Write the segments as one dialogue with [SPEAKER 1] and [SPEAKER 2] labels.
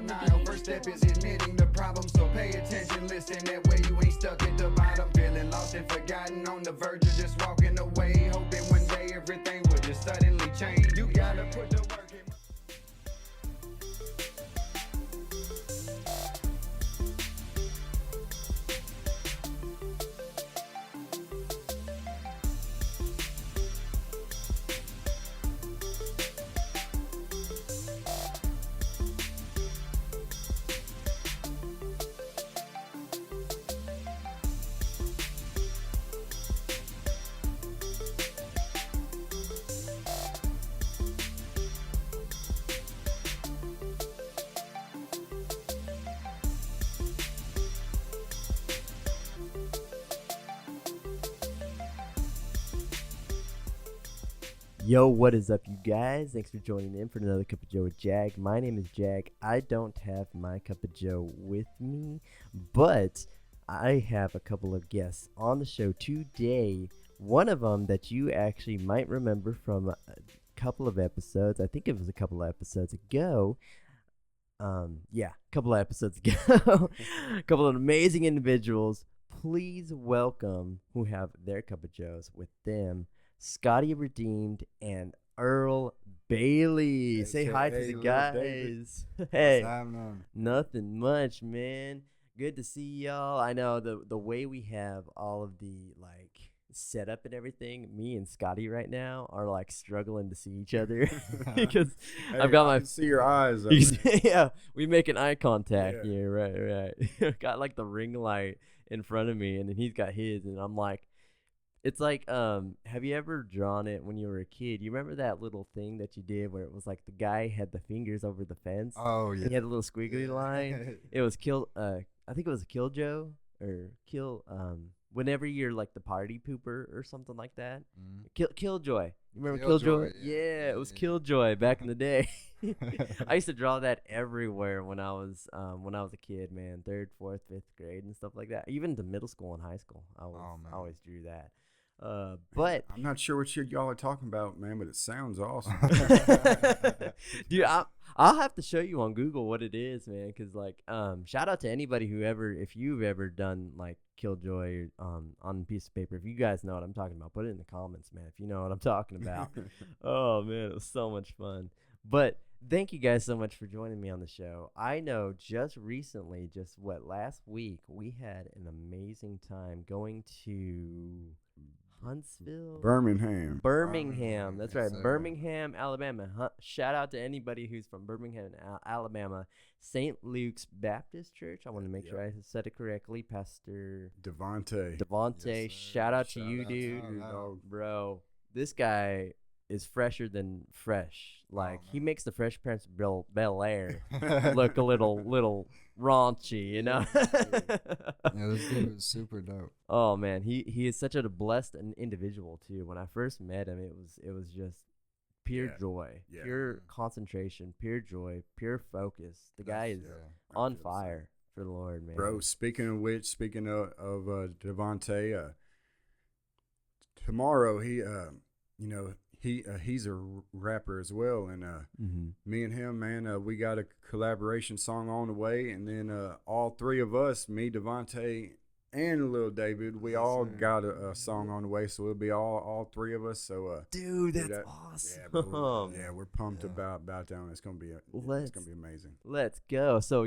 [SPEAKER 1] denial. First step is admitting the problem, so pay attention, listen. That way you ain't stuck at the bottom, feeling lost and forgotten, on the verge of just walking away, hoping one day everything will just suddenly change. You gotta put the work in.
[SPEAKER 2] Yo, what is up, you guys? Thanks for joining in for another Cup of Joe with Jag. My name is Jag. I don't have my Cup of Joe with me, but I have a couple of guests on the show today. One of them that you actually might remember from a couple of episodes. I think it was a couple of episodes ago. A couple of episodes ago. A couple of amazing individuals. Please welcome who have their Cup of Joes with them. Scotty Redeemed and Earl Bailey. Say hi to the guys. Hey, nothing much, man. Good to see y'all. I know the way we have all of the setup and everything. Me and Scotty right now are struggling to see each other because I've got my
[SPEAKER 3] see your eyes.
[SPEAKER 2] Yeah, we make an eye contact. Yeah, right. Got the ring light in front of me, and then he's got his, and I'm like. It's have you ever drawn it when you were a kid? You remember that little thing that you did where it was the guy had the fingers over the fence?
[SPEAKER 3] Oh, yeah.
[SPEAKER 2] He had a little squiggly line. It was I think it was a Kill Joe or Kill, whenever you're the party pooper or something like that. Killjoy. You remember Killjoy? Yeah, it was Killjoy back in the day. I used to draw that everywhere when I was a kid, man. 3rd, 4th, 5th grade and stuff like that. Even to middle school and high school, I always drew that. But
[SPEAKER 3] I'm not sure what y'all are talking about, man, but it sounds awesome.
[SPEAKER 2] Dude, I'll have to show you on Google what it is, man, because shout out to anybody if you've ever done Killjoy on a piece of paper. If you guys know what I'm talking about, put it in the comments, man, if you know what I'm talking about. Oh man, it was so much fun. But thank you guys so much for joining me on the show. I know just recently, last week, we had an amazing time going to Huntsville? Birmingham. That's right.
[SPEAKER 3] Sir.
[SPEAKER 2] Birmingham, Alabama. Shout out to anybody who's from Birmingham, Alabama. St. Luke's Baptist Church. I want to make sure I said it correctly. Pastor
[SPEAKER 3] Devontae.
[SPEAKER 2] Yes, shout out to you, dude. Bro, this guy is fresher than fresh. He makes the Fresh Prince of Bel-Air look a little raunchy, you know?
[SPEAKER 4] Yeah, this dude is super dope.
[SPEAKER 2] Oh man, he is such a blessed individual too. When I first met him, it was just pure joy, pure concentration, pure joy, pure focus. The guy is on fire for the Lord, man.
[SPEAKER 3] Bro, speaking of Devontae, tomorrow he's a rapper as well, and me and him, man, we got a collaboration song on the way, and then all three of us, me, Devontae, and Lil David, we all got a song on the way, so it'll be all three of us. So,
[SPEAKER 2] dude, that's awesome.
[SPEAKER 3] Yeah, we're pumped about that one. It's gonna be amazing.
[SPEAKER 2] Let's go. So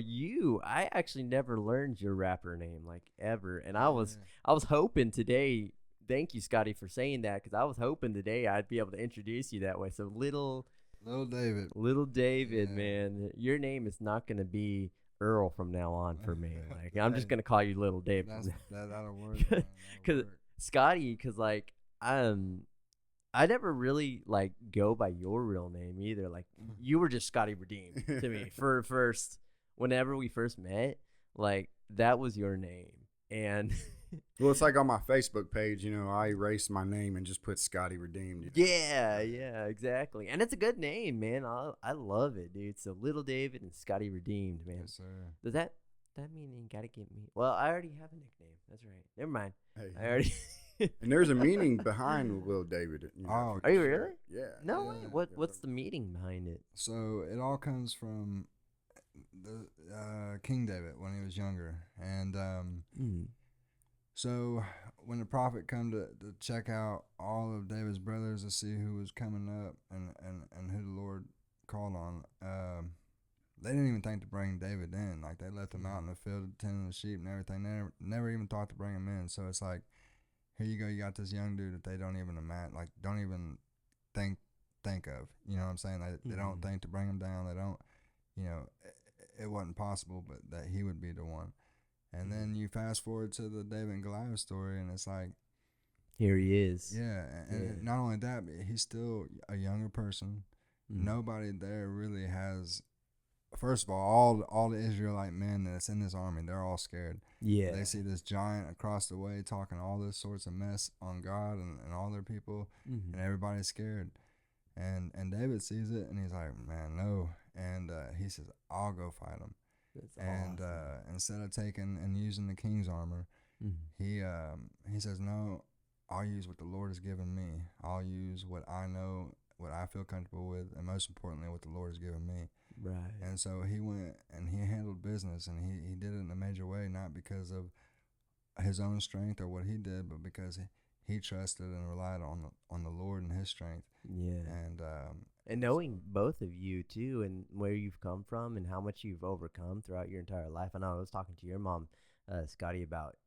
[SPEAKER 2] I actually never learned your rapper name ever, and I was hoping today. Thank you, Scotty, for saying that, because I was hoping today I'd be able to introduce you that way. So Lil David, man, your name is not going to be Earl from now on for me. I'm just going to call you Lil David.
[SPEAKER 4] That'll work.
[SPEAKER 2] Because Scotty, I never really go by your real name either. You were just Scotty Redeemed to me for first. Whenever we first met, that was your name, and.
[SPEAKER 3] Well, it's on my Facebook page, I erased my name and just put Scotty Redeemed.
[SPEAKER 2] Yeah, exactly. And it's a good name, man. I love it, dude. So Little David and Scotty Redeemed, man.
[SPEAKER 4] Yes, sir.
[SPEAKER 2] Does that mean you gotta get me? Well, I already have a nickname. That's right. Never mind.
[SPEAKER 3] Hey.
[SPEAKER 2] I already.
[SPEAKER 3] And there's a meaning behind Lil David.
[SPEAKER 4] Oh,
[SPEAKER 2] are you really?
[SPEAKER 3] Yeah.
[SPEAKER 2] No way. What's the meaning behind it?
[SPEAKER 4] So it all comes from King David when he was younger, and
[SPEAKER 2] Mm.
[SPEAKER 4] so when the prophet come to check out all of David's brothers to see who was coming up and who the Lord called on, they didn't even think to bring David in. Like, they left him out in the field tending the sheep and everything. They never even thought to bring him in. So it's like, here you go, you got this young dude that they don't even imagine, like, don't even think of. You know what I'm saying? They don't think to bring him down. They don't, you know, it wasn't possible, but that he would be the one. And then you fast forward to the David and Goliath story, and it's like,
[SPEAKER 2] here he is.
[SPEAKER 4] yeah, and not only that, but he's still a younger person. Nobody there really has. First of all the Israelite men that's in this army, they're all scared.
[SPEAKER 2] Yeah.
[SPEAKER 4] They see this giant across the way talking all this sorts of mess on God and all their people, and everybody's scared. And David sees it, and he's like, man, no. And he says, I'll go fight him.
[SPEAKER 2] That's
[SPEAKER 4] And
[SPEAKER 2] awesome.
[SPEAKER 4] instead of taking and using the king's armor, he says, no, I'll use what the Lord has given me. I'll use what I know, what I feel comfortable with, and most importantly, what the Lord has given me.
[SPEAKER 2] Right.
[SPEAKER 4] And so he went and he handled business, and he did it in a major way, not because of his own strength or what he did, but because he trusted and relied on the Lord and his strength.
[SPEAKER 2] Yeah.
[SPEAKER 4] And
[SPEAKER 2] knowing both of you too, and where you've come from, and how much you've overcome throughout your entire life. I know I was talking to your mom, Scotty, about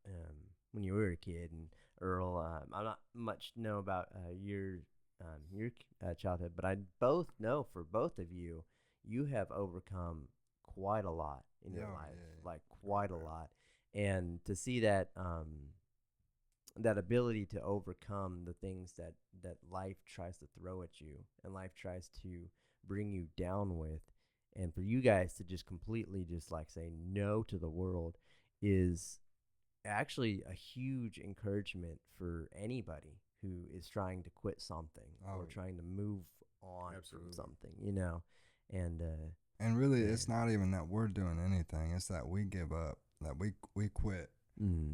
[SPEAKER 2] when you were a kid, and Earl. I'm not much know about your childhood, but I both know for both of you, you have overcome quite a lot in your life, like quite a lot, and to see that that ability to overcome the things that life tries to throw at you and life tries to bring you down with, and for you guys to just completely just like say no to the world is actually a huge encouragement for anybody who is trying to quit something or trying to move on from something, you know. And
[SPEAKER 4] really, it's not even that we're doing anything. It's that we give up, that we quit.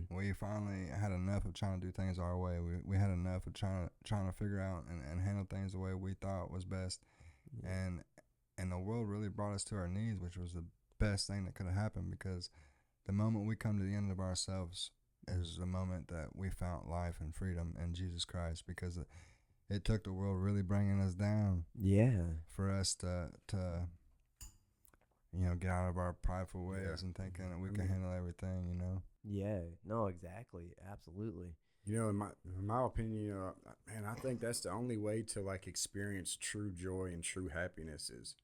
[SPEAKER 4] We finally had enough of trying to do things our way. We had enough of trying to figure out and handle things the way we thought was best. And the world really brought us to our knees, which was the best thing that could have happened, because the moment we come to the end of ourselves is the moment that we found life and freedom in Jesus Christ, because it took the world really bringing us down for us to you know, get out of our prideful ways and thinking that we can handle everything, you know.
[SPEAKER 2] No, exactly, absolutely.
[SPEAKER 3] You know, in my opinion, you know, man, I think that's the only way to like experience true joy and true happiness is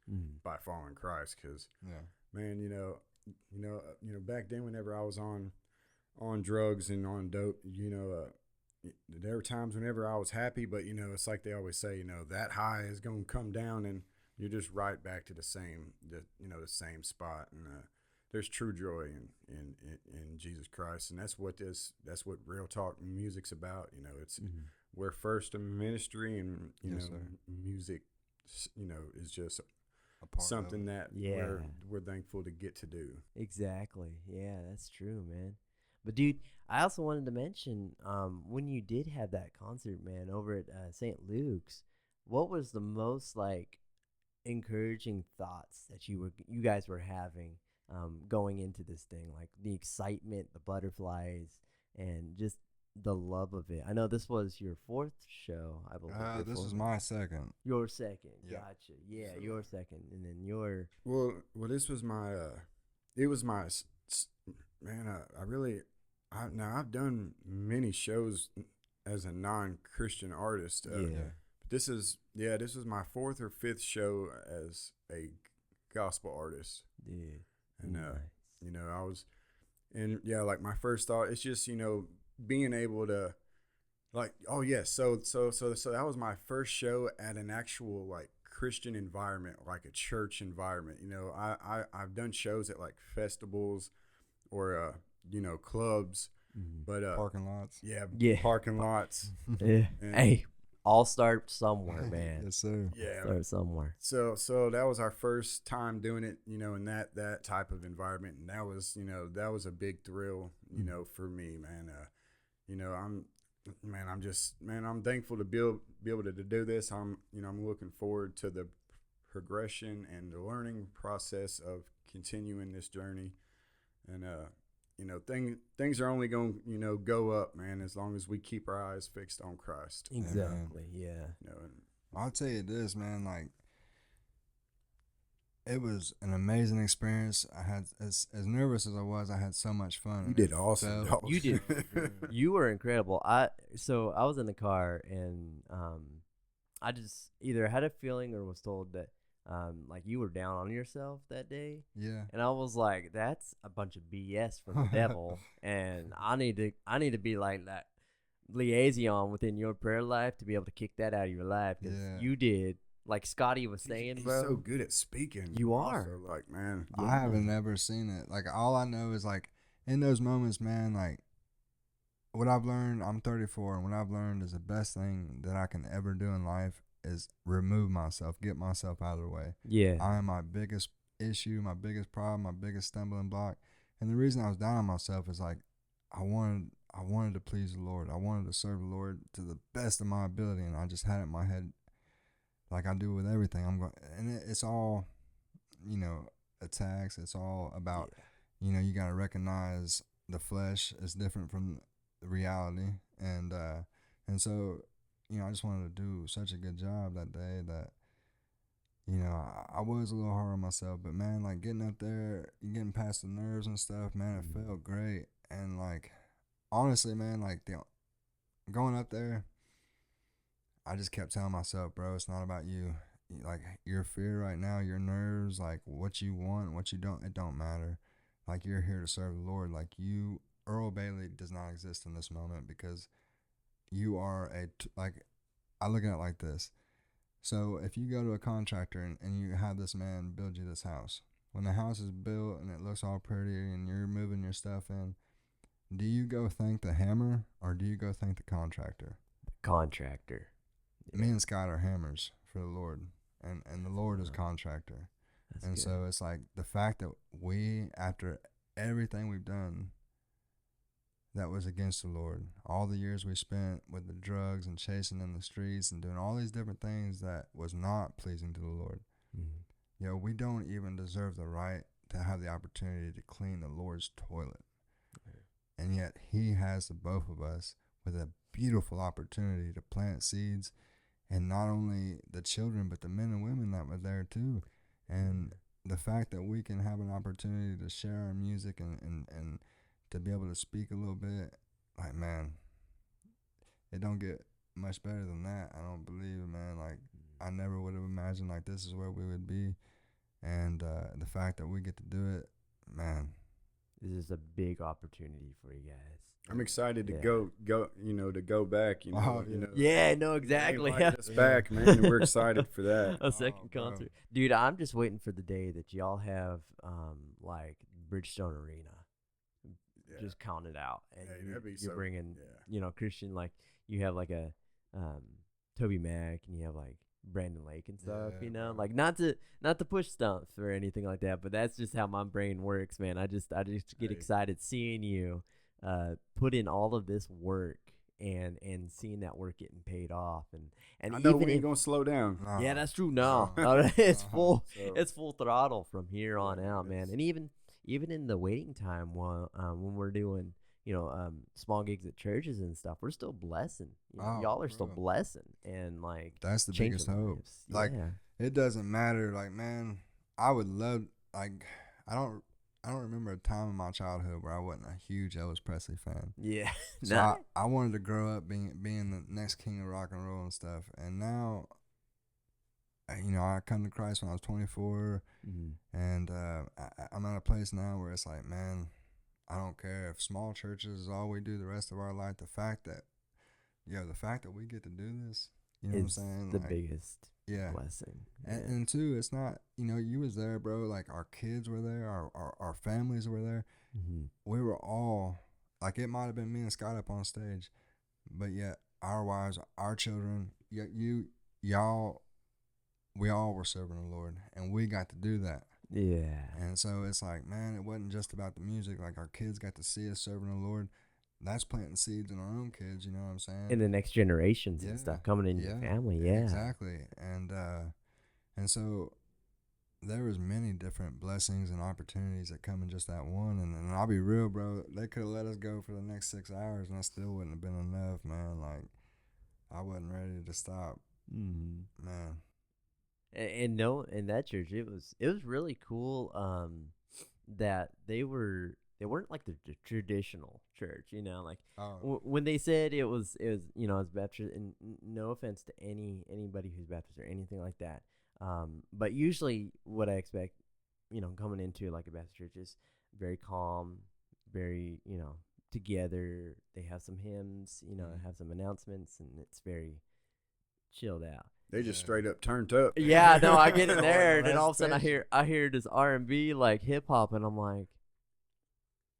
[SPEAKER 3] by following Christ. Because man, you know, back then, whenever I was on drugs and on dope, you know, there were times whenever I was happy, but you know, it's like they always say, you know, that high is gonna come down, and you're just right back to the same spot. And there's true joy in Jesus Christ, and that's what Real Talk music's about. You know, it's we're first in ministry, and you know, music, you know, is just something that we're thankful to get to do.
[SPEAKER 2] Exactly. Yeah, that's true, man. But dude, I also wanted to mention when you did have that concert, man, over at St. Luke's, what was the most like encouraging thoughts that you guys were having going into this thing, like the excitement, the butterflies, and just the love of it? I know this was your fourth show, I believe.
[SPEAKER 4] This was my second.
[SPEAKER 2] Your second.
[SPEAKER 4] Yep.
[SPEAKER 2] Gotcha. Yeah, your second, and then your
[SPEAKER 3] well this was my it was my man. Now I've done many shows as a non-Christian artist. This is my fourth or fifth show as a gospel artist.
[SPEAKER 2] Yeah.
[SPEAKER 3] And
[SPEAKER 2] nice.
[SPEAKER 3] you know, I was, and like my first thought, it's just, you know, being able to like, oh yes, so that was my first show at an actual like Christian environment, like a church environment. You know, I've done shows at like festivals or you know, clubs, but
[SPEAKER 4] parking lots.
[SPEAKER 3] Parking lots.
[SPEAKER 2] Yeah. Hey, all start somewhere, man.
[SPEAKER 4] Yes, sir.
[SPEAKER 3] Yeah,
[SPEAKER 2] start somewhere.
[SPEAKER 3] So that was our first time doing it, you know, in that type of environment, and that was a big thrill, you know, for me, man. You know, I'm thankful to be able to do this. I'm looking forward to the progression and the learning process of continuing this journey. and you know, things are only going to, you know, go up, man, as long as we keep our eyes fixed on Christ.
[SPEAKER 2] Exactly. Yeah.
[SPEAKER 3] You know, and
[SPEAKER 4] I'll tell you this, man. Like, it was an amazing experience. I had as nervous as I was. I had so much fun.
[SPEAKER 3] you did awesome.
[SPEAKER 4] felt-
[SPEAKER 3] dog.
[SPEAKER 2] You did. You were incredible. I was in the car and I just either had a feeling or was told that like you were down on yourself that day.
[SPEAKER 4] Yeah.
[SPEAKER 2] And I was like, that's a bunch of BS from the devil, and I need to be like that liaison within your prayer life to be able to kick that out of your life, because
[SPEAKER 4] Yeah.
[SPEAKER 2] you did. Like Scotty was saying,
[SPEAKER 3] He's
[SPEAKER 2] bro.
[SPEAKER 3] so good at speaking.
[SPEAKER 2] You
[SPEAKER 3] also,
[SPEAKER 2] are.
[SPEAKER 3] like, man.
[SPEAKER 4] I haven't ever seen it. Like, all I know is, like, in those moments, man, like, what I've learned, I'm 34, and what I've learned is the best thing that I can ever do in life is remove myself, get myself out of the way.
[SPEAKER 2] Yeah.
[SPEAKER 4] I am my biggest issue, my biggest problem, my biggest stumbling block. And the reason I was down on myself is, like, I wanted to please the Lord. I wanted to serve the Lord to the best of my ability, and I just had it in my head, like I do with everything. It's all, you know, attacks. It's all about, you know, you got to recognize the flesh is different from the reality, and so, you know, I just wanted to do such a good job that day that, you know, I was a little hard on myself, but man, like getting up there, getting past the nerves and stuff, man, it felt great. And like, honestly, man, like going up there, I just kept telling myself, bro, it's not about you. Like, your fear right now, your nerves, like what you want, what you don't, it don't matter. Like, you're here to serve the Lord. Like, you, Earl Bailey does not exist in this moment, because you are like, I look at it like this. So if you go to a contractor and you have this man build you this house, when the house is built and it looks all pretty and you're moving your stuff in, do you go thank the hammer or do you go thank the contractor?
[SPEAKER 2] Contractor.
[SPEAKER 4] Me and Scott are hammers for the Lord, and the Lord is contractor.
[SPEAKER 2] That's
[SPEAKER 4] And
[SPEAKER 2] good.
[SPEAKER 4] so it's like the fact that we, after everything we've done that was against the Lord, all the years we spent with the drugs and chasing in the streets and doing all these different things that was not pleasing to the Lord, you know, we don't even deserve the right to have the opportunity to clean the Lord's toilet. And yet he has the both of us with a beautiful opportunity to plant seeds, and not only the children, but the men and women that were there too. And the fact that we can have an opportunity to share our music and to be able to speak a little bit, like, man, it don't get much better than that. I don't believe it, man. Like, I never would have imagined, like, this is where we would be. And the fact that we get to do it, man.
[SPEAKER 2] This is a big opportunity for you guys.
[SPEAKER 3] I'm excited to
[SPEAKER 2] Yeah.
[SPEAKER 3] go, you know, to go back, you know.
[SPEAKER 4] Oh,
[SPEAKER 3] you know.
[SPEAKER 2] Yeah, no,
[SPEAKER 3] They
[SPEAKER 2] exactly.
[SPEAKER 3] invited us back, man, and we're excited for that.
[SPEAKER 2] A second
[SPEAKER 4] bro.
[SPEAKER 2] concert. Dude, I'm just waiting for the day that y'all have like Bridgestone Arena.
[SPEAKER 3] Yeah.
[SPEAKER 2] Just count it out. And
[SPEAKER 3] Hey,
[SPEAKER 2] you're,
[SPEAKER 3] that'd be
[SPEAKER 2] you're
[SPEAKER 3] so-
[SPEAKER 2] bringing,
[SPEAKER 3] yeah.
[SPEAKER 2] you know, Christian, like you have like a Toby Mac and you have like Brandon Lake and stuff,
[SPEAKER 4] Yeah,
[SPEAKER 2] you know,
[SPEAKER 4] bro.
[SPEAKER 2] like not to push stunts or anything like that, but that's just how my brain works, man. I just get
[SPEAKER 3] Hey.
[SPEAKER 2] excited seeing you put in all of this work and seeing that work getting paid off, and
[SPEAKER 3] I know
[SPEAKER 2] even
[SPEAKER 3] we ain't
[SPEAKER 2] if,
[SPEAKER 3] gonna slow down.
[SPEAKER 4] No.
[SPEAKER 2] yeah, that's true. No,
[SPEAKER 4] No.
[SPEAKER 2] it's
[SPEAKER 4] Uh-huh.
[SPEAKER 2] full.
[SPEAKER 3] So-
[SPEAKER 2] It's full throttle from here on
[SPEAKER 3] Yeah,
[SPEAKER 2] out, man.
[SPEAKER 3] it's-
[SPEAKER 2] And even in the waiting time, while when we're doing, you know, small gigs at churches and stuff, we're still blessing. You know,
[SPEAKER 4] Oh,
[SPEAKER 2] y'all are still
[SPEAKER 4] bro.
[SPEAKER 2] blessing, and like
[SPEAKER 4] That's the
[SPEAKER 2] changing
[SPEAKER 4] biggest hope.
[SPEAKER 2] lives.
[SPEAKER 4] Like,
[SPEAKER 2] yeah.
[SPEAKER 4] it doesn't matter. Like, man, I would love, like, I don't remember a time in my childhood where I wasn't a huge Elvis Presley fan.
[SPEAKER 2] Yeah.
[SPEAKER 4] So
[SPEAKER 2] Nah.
[SPEAKER 4] I wanted to grow up being the next king of rock and roll and stuff. And now, you know, I come to Christ when I was 24, and I'm at a place now where it's like, man, I don't care if small churches is all we do the rest of our life. The fact that we get to do this, you know what I'm
[SPEAKER 2] It's
[SPEAKER 4] saying?
[SPEAKER 2] the
[SPEAKER 4] Like,
[SPEAKER 2] biggest
[SPEAKER 4] yeah.
[SPEAKER 2] blessing.
[SPEAKER 4] And two, it's not, you know, you was there, bro. Like, our kids were there, our families were there. We were all, like, it might have been me and Scott up on stage, but yet our wives, our children, y'all, we all were serving the Lord, and we got to do that.
[SPEAKER 2] Yeah.
[SPEAKER 4] And so it's like, man, it wasn't just about the music. Like, our kids got to see us serving the Lord. That's planting seeds in our own kids, you know what I'm saying?
[SPEAKER 2] In the next generations and
[SPEAKER 4] Yeah,
[SPEAKER 2] stuff coming in your
[SPEAKER 4] yeah,
[SPEAKER 2] family. Yeah.
[SPEAKER 4] Exactly. And so there was many different blessings and opportunities that come in just that one. And I'll be real, bro. They could have let us go for the next 6 hours, and that still wouldn't have been enough, man. Like, I wasn't ready to stop, man.
[SPEAKER 2] And no, in that church, it was really cool. That they weren't like the traditional church, like
[SPEAKER 4] Oh,
[SPEAKER 2] when they said it was as Baptist, and no offense to anybody who's Baptist or anything like that, but usually what I expect, coming into like a Baptist church is very calm, very together. They have some hymns, have some announcements, and it's very chilled out.
[SPEAKER 3] They just
[SPEAKER 4] Yeah.
[SPEAKER 3] straight up turned up.
[SPEAKER 2] Yeah, no, I get in there, and then
[SPEAKER 3] That's
[SPEAKER 2] all of a sudden
[SPEAKER 3] special.
[SPEAKER 2] I hear this R&B like hip hop, and I'm like,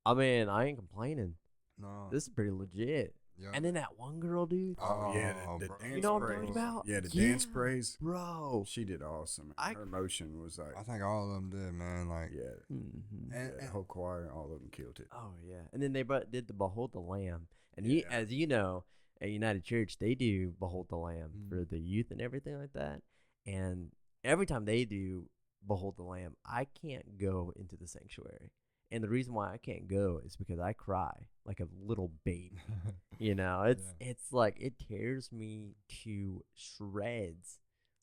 [SPEAKER 2] I mean, I ain't complaining.
[SPEAKER 4] no.
[SPEAKER 2] This is pretty legit.
[SPEAKER 4] Yeah.
[SPEAKER 2] And then that one girl, dude,
[SPEAKER 3] Oh yeah, the
[SPEAKER 4] bro.
[SPEAKER 3] dance
[SPEAKER 2] you know what I'm talking
[SPEAKER 3] praise.
[SPEAKER 2] about?
[SPEAKER 3] Yeah, the dance praise.
[SPEAKER 2] bro.
[SPEAKER 3] She did awesome.
[SPEAKER 2] I-
[SPEAKER 3] Her emotion was like,
[SPEAKER 4] I think all of them did, man. Like,
[SPEAKER 3] yeah,
[SPEAKER 2] Mhm.
[SPEAKER 3] the whole choir, all of them killed it.
[SPEAKER 2] Oh yeah, and then they did the Behold the Lamb, and
[SPEAKER 3] Yeah.
[SPEAKER 2] as you know, at United Church they do Behold the Lamb for the youth and everything like that. And every time they do Behold the Lamb, I can't go into the sanctuary. And the reason why I can't go is because I cry like a little baby. It's like it tears me to shreds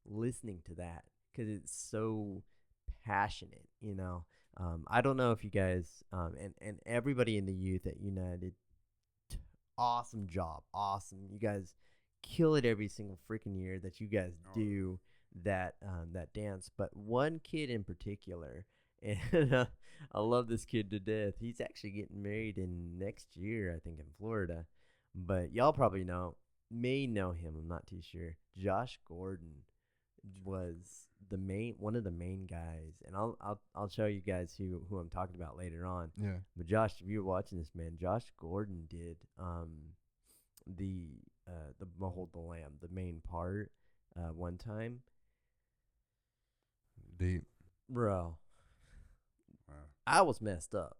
[SPEAKER 2] listening to that because it's so passionate. I don't know if you guys and everybody in the youth at United, awesome job, awesome. You guys kill it every single freaking year that you guys do that dance. But one kid in particular, and I love this kid to death. He's actually getting married in next year, I think, in Florida. But y'all probably may know him. I'm not too sure. Josh Gordon was one of the main guys, and I'll show you guys who I'm talking about later on.
[SPEAKER 4] yeah.
[SPEAKER 2] But Josh, if you're watching this, man, Josh Gordon did the Behold the Lamb, the main part, one time,
[SPEAKER 4] Deep.
[SPEAKER 2] bro.
[SPEAKER 3] Wow.
[SPEAKER 2] I was messed up.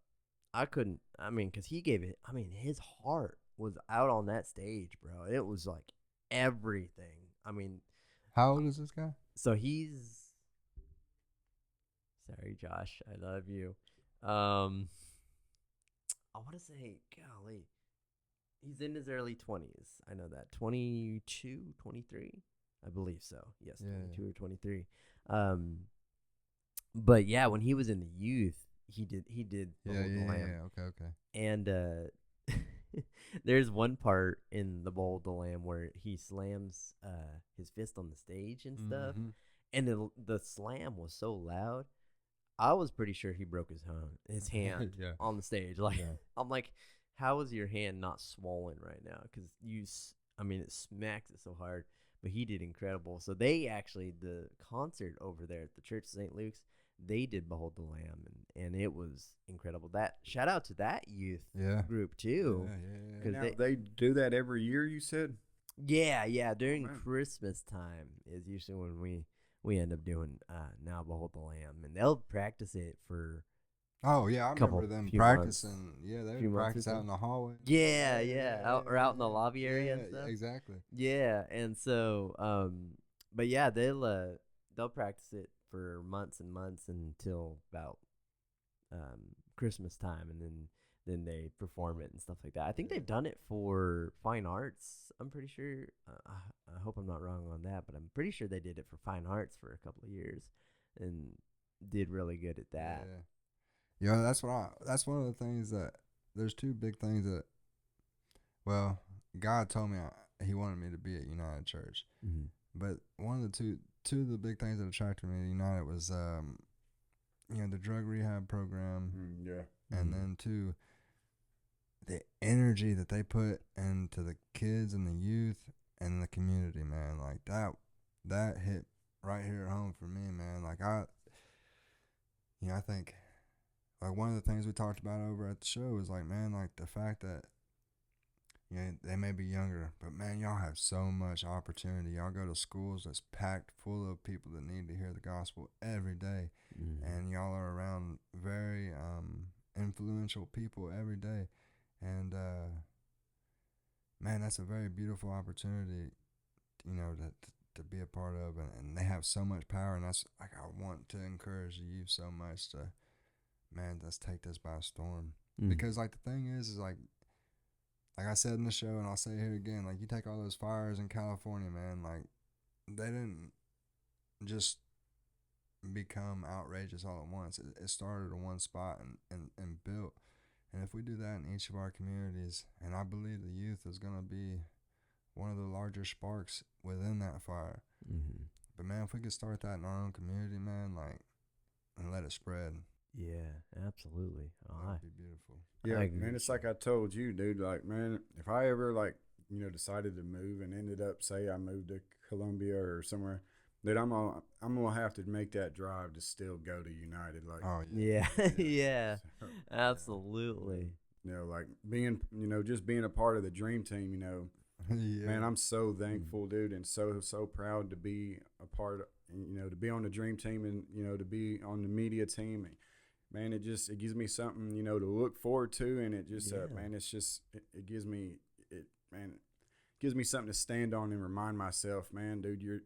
[SPEAKER 2] I couldn't. I mean, cause he gave it. I mean, his heart was out on that stage, bro. It was like everything. I mean,
[SPEAKER 4] How old is this guy?
[SPEAKER 2] so he's. Sorry, Josh. I love you. I want to say, golly, he's in his early 20s. I know that. 22, 23? I believe so. Yes,
[SPEAKER 4] Yeah,
[SPEAKER 2] 22 or 23. But yeah, when he was in the youth, he did
[SPEAKER 4] Yeah,
[SPEAKER 2] Behold the
[SPEAKER 4] yeah,
[SPEAKER 2] Lamb.
[SPEAKER 4] yeah. Okay.
[SPEAKER 2] And there's one part in the Behold the Lamb where he slams his fist on the stage and stuff.
[SPEAKER 4] Mhm.
[SPEAKER 2] And the slam was so loud, I was pretty sure he broke his hand
[SPEAKER 4] Yeah.
[SPEAKER 2] on the stage. Like,
[SPEAKER 4] Yeah.
[SPEAKER 2] I'm like, how is your hand not swollen right now? Because I mean, it smacks it so hard. But he did incredible. So they actually, the concert over there at the Church of St. Luke's, they did Behold the Lamb, and it was incredible. That shout out to that youth
[SPEAKER 4] Yeah.
[SPEAKER 2] group too.
[SPEAKER 4] Yeah.
[SPEAKER 2] 'Cause
[SPEAKER 3] Now, they do that every year, you said?
[SPEAKER 2] Yeah. During
[SPEAKER 3] man.
[SPEAKER 2] Christmas time is usually when we end up doing Now Behold the Lamb, and they'll practice it for
[SPEAKER 4] Oh yeah, I
[SPEAKER 2] Couple-
[SPEAKER 4] remember them
[SPEAKER 2] few
[SPEAKER 4] practicing.
[SPEAKER 2] months.
[SPEAKER 4] Yeah, they
[SPEAKER 2] Few
[SPEAKER 4] would
[SPEAKER 2] months or
[SPEAKER 4] practice out
[SPEAKER 2] so.
[SPEAKER 4] in the hallway.
[SPEAKER 2] Or out in the lobby area and
[SPEAKER 4] Yeah,
[SPEAKER 2] stuff.
[SPEAKER 4] exactly.
[SPEAKER 2] Yeah, and so but yeah, they'll practice it for months and months until about Christmas time, and then they perform it and stuff like that. I think they've done it for Fine Arts. I'm pretty sure. I hope I'm not wrong on that, but I'm pretty sure they did it for Fine Arts for a couple of years, and did really good at that.
[SPEAKER 4] Yeah, that's that's one of the things that there's two big things that, well, God told me he wanted me to be at United Church,
[SPEAKER 2] Mm-hmm.
[SPEAKER 4] but one of the two of the big things that attracted me to United was the drug rehab program,
[SPEAKER 3] Yeah.
[SPEAKER 4] and then two, the energy that they put into the kids and the youth and the community, man. Like that hit right here at home for me, man. Like I think like one of the things we talked about over at the show is like, man, like the fact that they may be younger, but man, y'all have so much opportunity. Y'all go to schools that's packed full of people that need to hear the gospel every day, and y'all are around very influential people every day, and man, that's a very beautiful opportunity, to be a part of, and they have so much power, and that's like I want to encourage the youth so much to, man, let's take this by storm. Because like the thing is like I said in the show, and I'll say it here again, like you take all those fires in California, man, like they didn't just become outrageous all at once. It started in one spot and built. And if we do that in each of our communities, and I believe the youth is going to be one of the larger sparks within that fire. But man, if we could start that in our own community, man, like, and let it spread.
[SPEAKER 2] Yeah, absolutely.
[SPEAKER 4] That'd be beautiful.
[SPEAKER 3] Yeah, man, it's like I told you, dude. Like, man, if I ever decided to move and ended up, say, I moved to Columbia or somewhere, dude, I'm gonna have to make that drive to still go to United. Like,
[SPEAKER 4] Oh
[SPEAKER 2] yeah, yeah, absolutely.
[SPEAKER 3] You know, like being, just being a part of the dream team. You know,
[SPEAKER 4] yeah.
[SPEAKER 3] man, I'm so thankful, dude, and so proud to be a part of, to be on the dream team and to be on the media team. Man, it gives me something, to look forward to, and it just, man, it's just, it gives me something to stand on and remind myself, man, dude, you're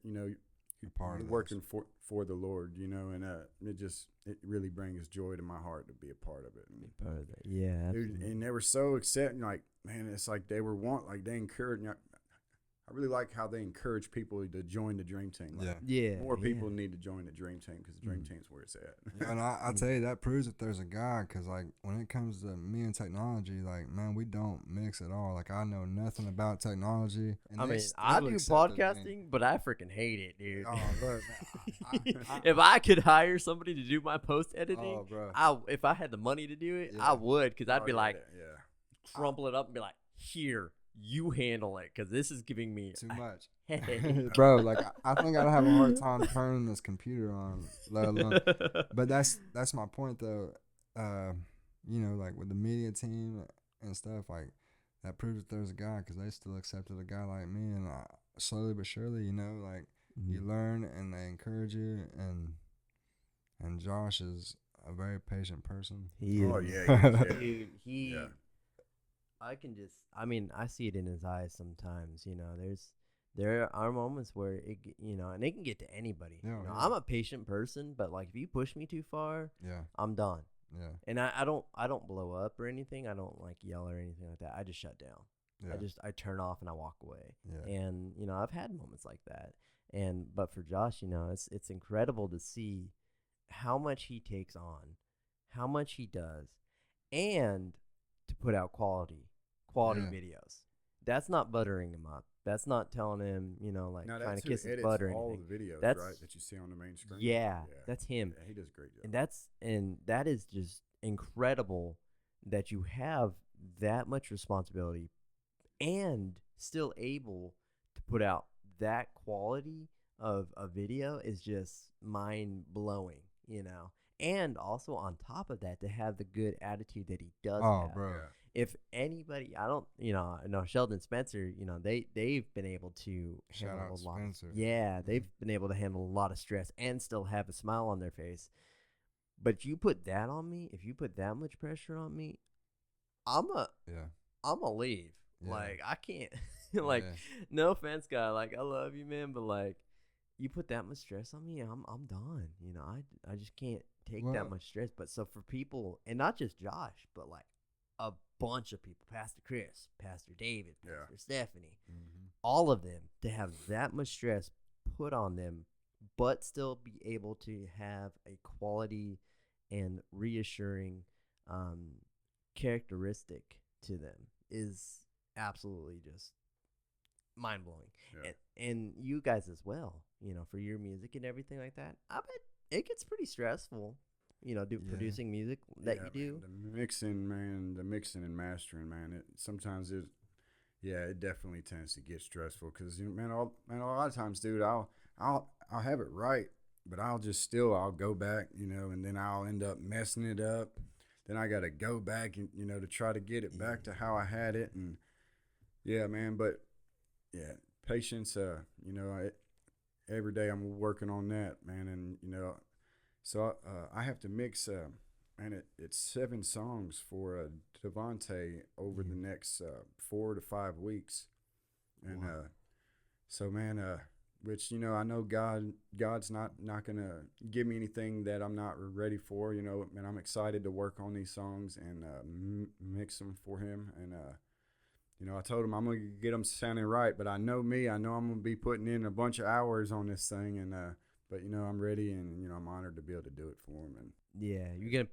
[SPEAKER 4] part of
[SPEAKER 3] working for the Lord, and it really brings joy to my heart to be a part of it. And,
[SPEAKER 2] be part of that, yeah,
[SPEAKER 3] dude, and they were so accepting, like, man, it's like they encourage. I really like how they encourage people to join the dream team. Like, more people need to join the dream team, because the dream team's where it's at.
[SPEAKER 4] Yeah, and I'll tell you, that proves that there's a God, because, like, when it comes to me and technology, like, man, we don't mix at all. Like, I know nothing about technology. And
[SPEAKER 2] I mean, I do podcasting, but I freaking hate it, dude.
[SPEAKER 4] Oh, bro.
[SPEAKER 2] If I could hire somebody to do my post editing,
[SPEAKER 4] bro.
[SPEAKER 2] if I had the money to do it, I would, because I'd be like, crumple it up and be like, here, you handle it, because this is giving me
[SPEAKER 4] too much.
[SPEAKER 2] Hey.
[SPEAKER 4] Bro, like, I think I'd have a hard time turning this computer on, let alone. But that's my point, though. Like with the media team and stuff, like, that proves that there's a God, because they still accepted a guy like me, and slowly but surely, like, you learn and they encourage you, and Josh is a very patient person.
[SPEAKER 2] He is.
[SPEAKER 3] Oh yeah,
[SPEAKER 2] dude. I see it in his eyes sometimes. There are moments where and it can get to anybody. I'm a patient person, but like if you push me too far, I'm done.
[SPEAKER 4] Yeah.
[SPEAKER 2] And I don't blow up or anything. I don't like yell or anything like that. I just shut down.
[SPEAKER 4] Yeah.
[SPEAKER 2] I turn off and I walk away.
[SPEAKER 4] Yeah.
[SPEAKER 2] And I've had moments like that. But for Josh, it's incredible to see how much he takes on, how much he does, and to put out quality videos. That's not buttering him up. That's not telling him, trying to kiss his butt or anything.
[SPEAKER 3] All the videos,
[SPEAKER 2] that's,
[SPEAKER 3] right, that you see on the main screen.
[SPEAKER 2] Yeah, that's him.
[SPEAKER 3] Yeah, he does a great job.
[SPEAKER 2] And that is just incredible that you have that much responsibility and still able to put out that quality of a video is just mind blowing, And also on top of that, to have the good attitude that he does have.
[SPEAKER 4] Oh, bro.
[SPEAKER 3] Yeah.
[SPEAKER 2] If anybody, I don't, Sheldon Spencer, they've been able to handle a lot.
[SPEAKER 4] Spencer.
[SPEAKER 2] They've been able to handle a lot of stress and still have a smile on their face. But you put that on me, if you put that much pressure on me, I'm gonna leave.
[SPEAKER 4] Yeah.
[SPEAKER 2] Like, I can't. Like, no offense, guy. Like, I love you, man, but like, you put that much stress on me, I'm done. I just can't take that much stress. But so for people, and not just Josh, but like a bunch of people, Pastor Chris, Pastor David, Pastor Stephanie, all of them, to have that much stress put on them, but still be able to have a quality and reassuring characteristic to them is absolutely just mind-blowing. And you guys as well, for your music and everything like that, I bet it gets pretty stressful, producing music that you do.
[SPEAKER 3] The mixing and mastering, man, it definitely tends to get stressful, because a lot of times, dude, I'll have it right, but I'll go back, and then I'll end up messing it up. Then I got to go back and, to try to get it back to how I had it. And patience, every day I'm working on that, man. And, so I have to mix, and it's 7 songs for Devontae over the next 4 to 5 weeks. And so, man, which I know God's not gonna give me anything that I'm not ready for. And I'm excited to work on these songs and mix them for Him. And I told him I'm gonna get them sounding right, but I know me. I know I'm gonna be putting in a bunch of hours on this thing, and but I'm ready, and I'm honored to be able to do it for him. And
[SPEAKER 2] yeah, you're gonna,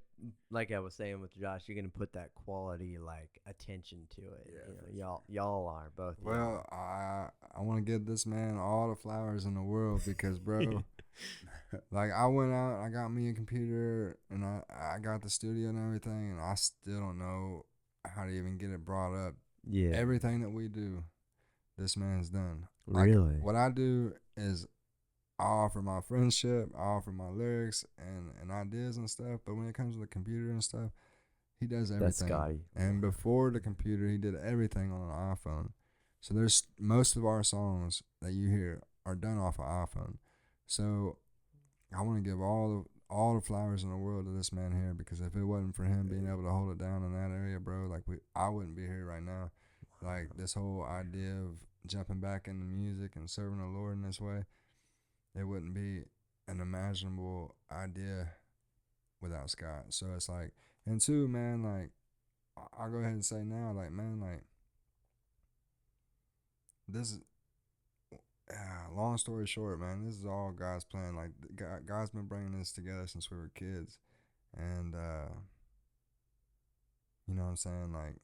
[SPEAKER 2] like I was saying with Josh, you're gonna put that quality like attention to it.
[SPEAKER 3] Yeah,
[SPEAKER 2] y'all are both.
[SPEAKER 4] Well, I want to give this man all the flowers in the world because, bro, like I went out, I got me a computer, and I got the studio and everything, and I still don't know how to even get it brought up.
[SPEAKER 2] Yeah.
[SPEAKER 4] Everything that we do, this man's done. Like,
[SPEAKER 2] Really?
[SPEAKER 4] what I do is I offer my friendship, I offer my lyrics and ideas and stuff, but when it comes to the computer and stuff, he does everything.
[SPEAKER 2] That's Scotty.
[SPEAKER 4] And before the computer, he did everything on an iPhone. So there's most of our songs that you hear are done off an iPhone. So I want to give all the flowers in the world to this man here, because if it wasn't for him being able to hold it down in that area, bro, like I wouldn't be here right now. Like this whole idea of jumping back into music and serving the Lord in this way, it wouldn't be an imaginable idea without Scott. So it's like, and two, man, like I'll go ahead and say now, like, man, like this is, long story short, man, this is all God's plan. Like God's been bringing this together since we were kids, and you know what I'm saying, like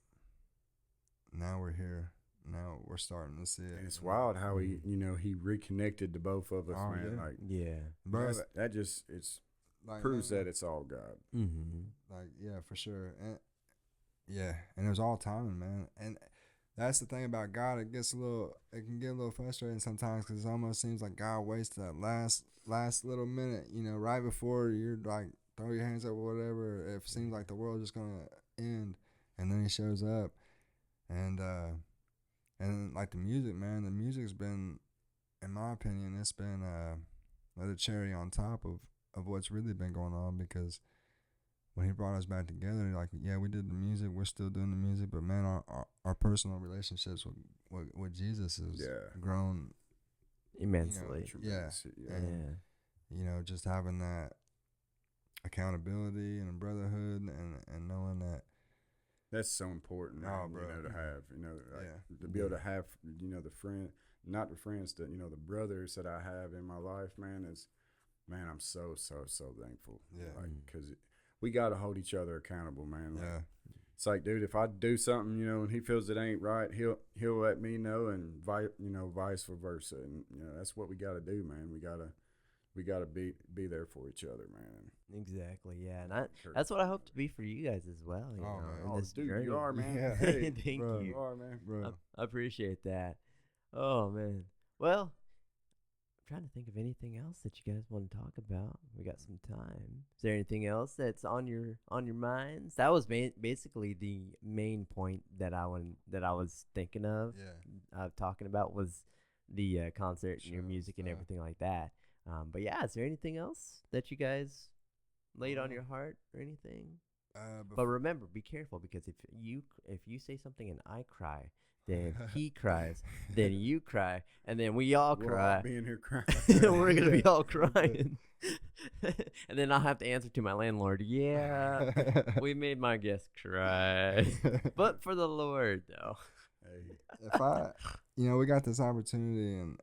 [SPEAKER 4] now we're here. Now we're starting to see it.
[SPEAKER 3] And it's wild how he reconnected the both of us, man.
[SPEAKER 4] Yeah.
[SPEAKER 3] Like,
[SPEAKER 2] Yeah.
[SPEAKER 4] Bro,
[SPEAKER 3] that just
[SPEAKER 4] like,
[SPEAKER 3] proves
[SPEAKER 4] man,
[SPEAKER 3] that it's all God.
[SPEAKER 2] Mm-hmm.
[SPEAKER 4] like, yeah, for sure. And yeah, and it was all timing, man. And that's the thing about God. It can get a little frustrating sometimes, because it almost seems like God waits that last little minute, right before you're like throw your hands up or whatever. It seems like the world's just gonna end, and then He shows up, and like the music, man. The music's been, in my opinion, it's been another cherry on top of what's really been going on, because when He brought us back together, like, yeah, we did the music, we're still doing the music, but man, our personal relationships with Jesus has grown
[SPEAKER 2] Immensely.
[SPEAKER 4] Yeah. And just having that accountability and a brotherhood, and knowing that
[SPEAKER 3] that's so important, man,
[SPEAKER 4] bro.
[SPEAKER 3] to have, to be able to have, not the friends, that, the brothers that I have in my life, man, I'm so thankful.
[SPEAKER 4] Yeah.
[SPEAKER 3] Like, because we got to hold each other accountable, man. Like,
[SPEAKER 4] Yeah.
[SPEAKER 3] It's like, dude, if I do something, and he feels it ain't right, he'll let me know, and vice versa. And, that's what we got to do, man. We got to be there for each other, man.
[SPEAKER 2] Exactly, yeah, and that's what I hope to be for you guys as well.
[SPEAKER 4] Man.
[SPEAKER 2] In this
[SPEAKER 3] dude,
[SPEAKER 2] journey.
[SPEAKER 3] you are, man.
[SPEAKER 4] Yeah.
[SPEAKER 3] Hey,
[SPEAKER 2] Thank
[SPEAKER 4] bro.
[SPEAKER 2] you.
[SPEAKER 3] You are, man.
[SPEAKER 4] Bro.
[SPEAKER 2] I appreciate that. Oh man. Well, I'm trying to think of anything else that you guys want to talk about. We got some time. Is there anything else that's on your minds? That was basically the main point that I was thinking of. Talking about was the concert and your music and everything like that. But yeah, is there anything else that you guys laid on your heart or anything? But remember, be careful, because if you say something and I cry, then he cries, then you cry, and then we all cry.
[SPEAKER 3] We're all being here crying.
[SPEAKER 2] We're gonna be all crying, and then I'll have to answer to my landlord. Yeah, we made my guest cry, but for the Lord, though.
[SPEAKER 4] If we got this opportunity, and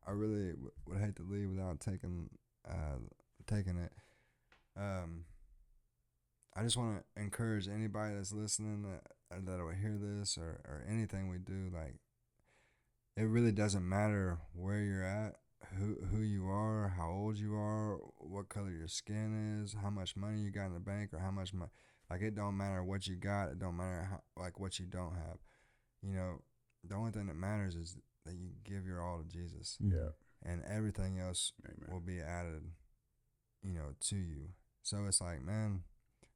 [SPEAKER 4] I really would hate to leave without taking it. I just want to encourage anybody that's listening that will hear this, or anything we do. Like, it really doesn't matter where you're at, who you are, how old you are, what color your skin is, how much money you got in the bank, or how much money. Like, it don't matter what you got. It don't matter what you don't have. The only thing that matters is that you give your all to Jesus.
[SPEAKER 3] Yeah.
[SPEAKER 4] And everything else
[SPEAKER 3] Amen.
[SPEAKER 4] will be added, to you. So it's like, man,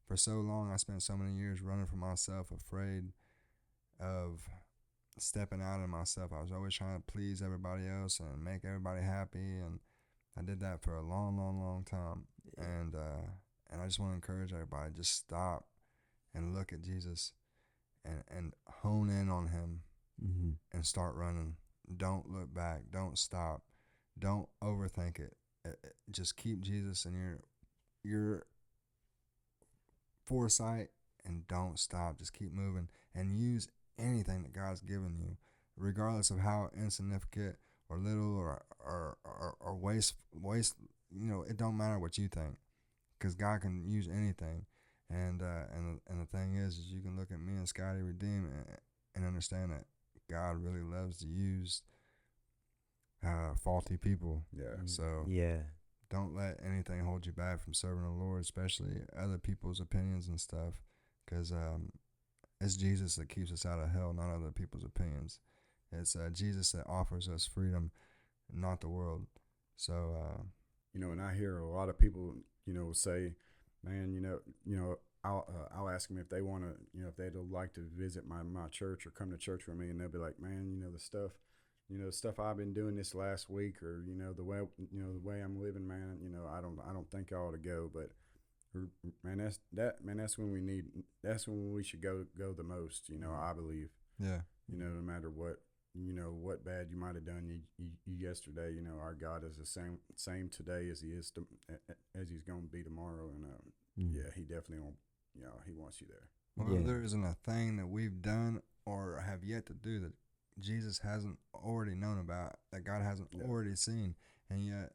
[SPEAKER 4] for so long I spent so many years running from myself, afraid of stepping out of myself. I was always trying to please everybody else and make everybody happy, and I did that for a long, long, long time. And I just want to encourage everybody, just stop and look at Jesus and hone in on Him, and start running. Don't look back. Don't stop. Don't overthink it. Just keep Jesus in your foresight and don't stop. Just keep moving and use anything that God's given you, regardless of how insignificant or little or waste. It don't matter what you think, because God can use anything. And the thing is you can look at me and Scotty Redeemed and understand that God really loves to use faulty people.
[SPEAKER 3] Yeah.
[SPEAKER 4] So
[SPEAKER 2] Yeah.
[SPEAKER 4] don't let anything hold you back from serving the Lord, especially other people's opinions and stuff, because it's Jesus that keeps us out of hell, not other people's opinions. It's Jesus that offers us freedom, not the world. So
[SPEAKER 3] and I hear a lot of people, say, man, I'll ask them if they want to, if they'd like to visit my church or come to church with me, and they'll be like, man, the stuff I've been doing this last week, or the way I'm living, man, I don't think I ought to go. But man, that's when we should go the most, I believe.
[SPEAKER 4] yeah.
[SPEAKER 3] No matter what bad you might have done yesterday, our God is the same today as he's going to be tomorrow, and yeah, he definitely won't, he wants you there.
[SPEAKER 4] Well,
[SPEAKER 2] Yeah.
[SPEAKER 4] there isn't a thing that we've done or have yet to do that Jesus hasn't already known about, that God hasn't already seen, and yet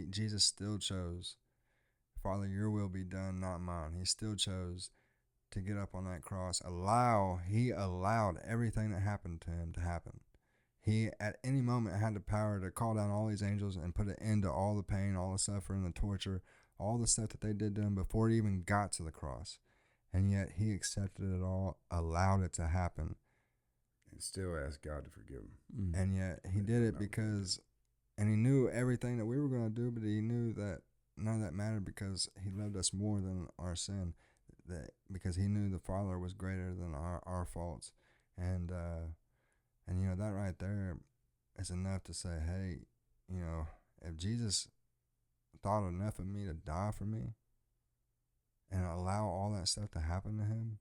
[SPEAKER 4] Jesus still chose, Father, your will be done, not mine. He still chose to get up on that cross. He allowed everything that happened to him to happen. He, at any moment, had the power to call down all these angels and put an end to all the pain, all the suffering, the torture, all the stuff that they did to him before it even got to the cross. And yet he accepted it all, allowed it to happen.
[SPEAKER 3] And still ask God to forgive him.
[SPEAKER 4] And yet he did it because, and he knew everything that we were going to do, but he knew that none of that mattered, because he loved us more than our sin, because he knew the Father was greater than our faults. And that right there is enough to say, hey, if Jesus thought enough of me to die for me and allow all that stuff to happen to him,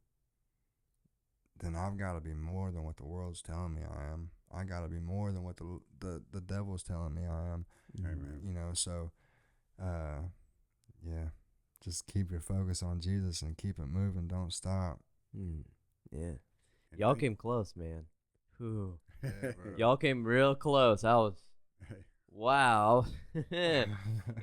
[SPEAKER 4] then I've got to be more than what the world's telling me I am. I got to be more than what the devil's telling me I am.
[SPEAKER 3] Amen.
[SPEAKER 4] So yeah, just keep your focus on Jesus and keep it moving. Don't stop.
[SPEAKER 2] Yeah. Y'all came close, man. Whew.
[SPEAKER 4] Yeah,
[SPEAKER 2] Y'all came real close. Wow. There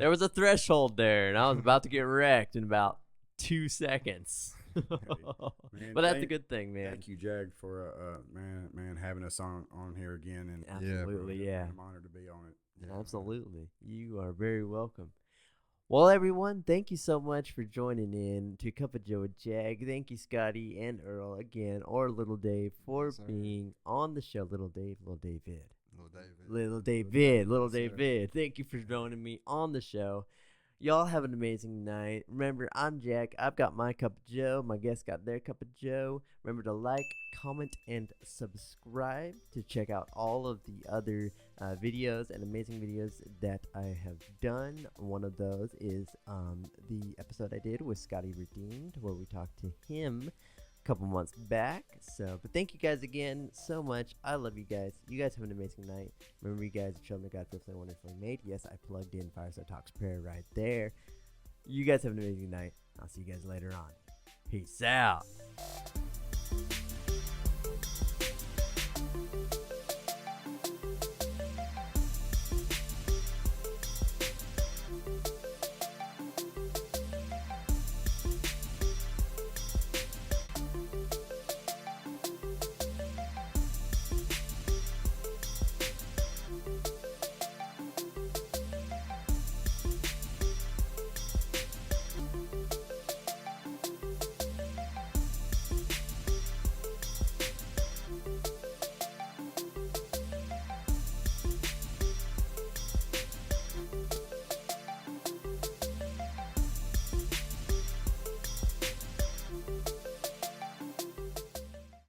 [SPEAKER 2] was a threshold there, and I was about to get wrecked in about 2 seconds.
[SPEAKER 3] Man,
[SPEAKER 2] But that's a good thing, man.
[SPEAKER 3] Thank you, Jag, for man having us on here again, and
[SPEAKER 2] Absolutely, yeah.
[SPEAKER 3] I'm honored to be on it.
[SPEAKER 2] Absolutely. You are very welcome. Well, everyone, thank you so much for joining in to Cup of Joe with Jag. Thank you, Scotty and Earl, again, or Little Dave, for being on the show. Little David. Little David. Thank you for joining me on the show. Y'all have an amazing night. Remember, I'm Jack. I've got my cup of Joe. My guests got their cup of Joe. Remember to like, comment, and subscribe to check out all of the other videos and amazing videos that I have done. One of those is the episode I did with Scotty Redeemed, where we talked to him a couple months back. But thank you guys again so much. I love you guys. You guys have an amazing night. Remember, you guys are children of God, fearfully and wonderfully made. Yes, I plugged in Fireside Talks prayer right there. You guys have an amazing night. I'll see you guys later on. Peace out.